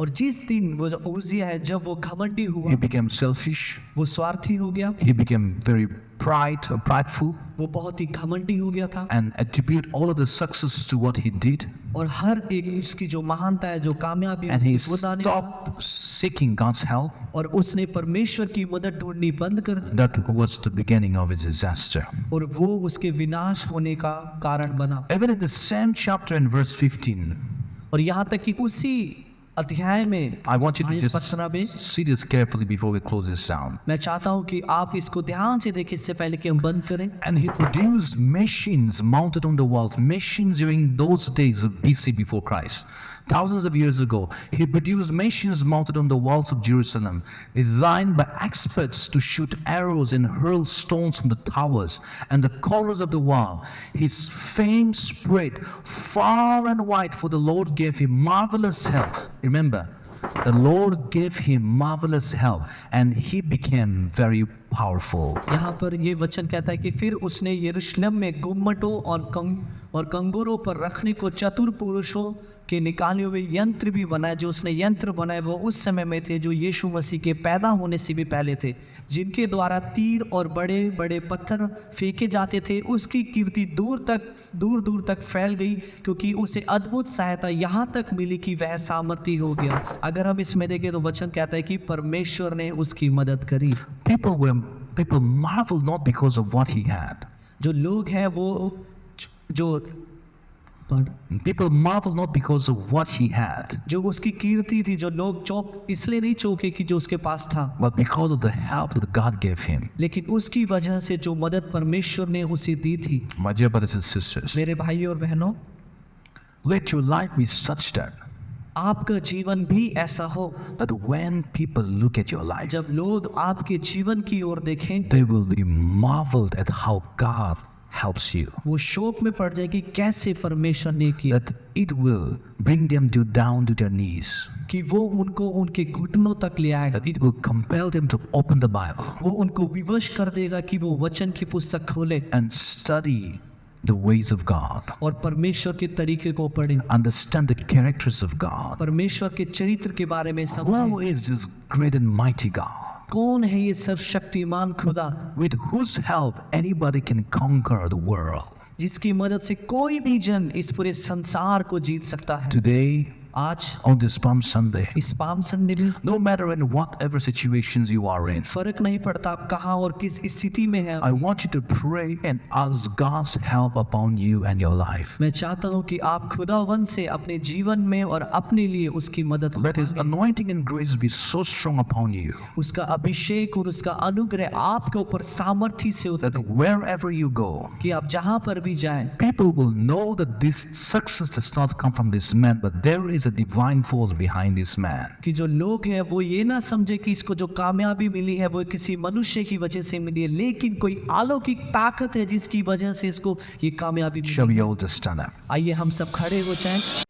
B: और जिस दिन वो जो उजिया है जब वो घमंडी हुआ,
A: he became selfish,
B: वो स्वार्थी हो गया,
A: he became very prideful,
B: वो बहुत ही घमंडी हो गया था,
A: and attribute all of the success to what he did,
B: और हर एक उसकी जो महानता है जो कामयाबी
A: and he
B: वो दाने लगा,
A: stopped seeking God's help.
B: और उसने परमेश्वर की मदद ढूंढनी बंद कर दी,
A: That was the beginning of his disaster.
B: और वो उसके विनाश होने का कारण बना।
A: Even in the same chapter in verse 15,
B: और यहाँ तक कि उसी अध्याय में
A: I want you to
B: आयत
A: just
B: 15 में
A: see this carefully before we close this down.
B: मैं चाहता हूँ कि आप इसको ध्यान से देखें इससे पहले कि हम बंद करें।
A: And he produced machines mounted on the walls, machines during those days of BC before Christ. Thousands of years ago, he produced machines mounted on the walls of Jerusalem, designed by experts to shoot arrows and hurl stones from the towers and the corners of the wall. His fame spread far and wide, for the Lord gave him marvelous help. Remember, the Lord gave him marvelous help, and he became very powerful.
B: यहाँ पर ये वचन कहता है कि फिर उसने यरूशलेम में गुम्मटों और कंगोरों पर रखने को चतुर पुरुषों के निकाले हुए यंत्र भी बनाए। जो उसने यंत्र बनाए वो उस समय में थे जो यीशु मसीह के पैदा होने से भी पहले थे, जिनके द्वारा तीर और बड़े बड़े पत्थर फेंके जाते थे। उसकी कीर्ति दूर दूर तक फैल गई, क्योंकि उसे अद्भुत सहायता यहाँ तक मिली कि वह सामर्थी हो गया। अगर हम इसमें देखें तो वचन कहता है कि परमेश्वर ने उसकी मदद करी।
A: People marveled not because of what he had.
B: जो लोग हैं वो
A: People marveled not because of what he had,
B: जो उसकी कीर्ति थी, जो लोग चौक इसलिए नहीं चौके कि जो उसके पास था,
A: but because of the help that God gave him.
B: लेकिन उसकी वजह से जो मदद परमेश्वर ने उसे दी थी।
A: My dear brothers and sisters,
B: मेरे भाई और बहनों,
A: let your life be such that
B: आपका जीवन भी ऐसा हो
A: when people look at your life,
B: जब लोग आपके जीवन की ओर देखें
A: they will be marveled at how God helps you.
B: वो शोक में पड़ जाएगी कैसे परमेश्वर ने किया,
A: That it will bring them down to their knees.
B: कि वो उनको उनके घुटनों तक ले आएगा,
A: That it will compel them to open the Bible
B: वो उनको विवश कर देगा कि वो वचन की पुस्तक खोले
A: and study the ways of God.
B: और परमेश्वर के तरीके को पढ़े,
A: Understand the characters of God.
B: परमेश्वर के चरित्र के बारे में
A: Who
B: समझे।
A: is this great and mighty God?
B: कौन है ये सर्वशक्तिमान खुदा,
A: With whose help anybody can conquer the world.
B: जिसकी मदद से कोई भी जन इस पूरे संसार को जीत सकता है।
A: Today,
B: आज
A: on this Palm Sunday,
B: इस पाम संडे में
A: no matter in whatever situations you are in,
B: फर्क नहीं पड़ता आप कहाँ और किस स्थिति में हैं।
A: I want you to pray and ask God's help upon you and your life.
B: मैं चाहता हूँ कि आप खुदावन से अपने जीवन में और अपने लिए उसकी मदद
A: Let His
B: मांगें।
A: anointing and grace be so strong upon you
B: उसका अभिषेक और उसका अनुग्रह आपके ऊपर सामर्थ्य से
A: that
B: उतरे,
A: wherever you go,
B: कि आप जहाँ पर भी जाएं,
A: people will know that this success does not come from this man, but there is a divine force behind this man.
B: कि जो लोग हैं वो ये ना समझे कि इसको जो कामयाबी मिली है वो किसी मनुष्य की वजह से मिली है, लेकिन कोई अलौकिक ताकत है जिसकी वजह से इसको ये कामयाबी मिली।
A: Shall we all just stand up?
B: आइए हम सब खड़े हो जाएं।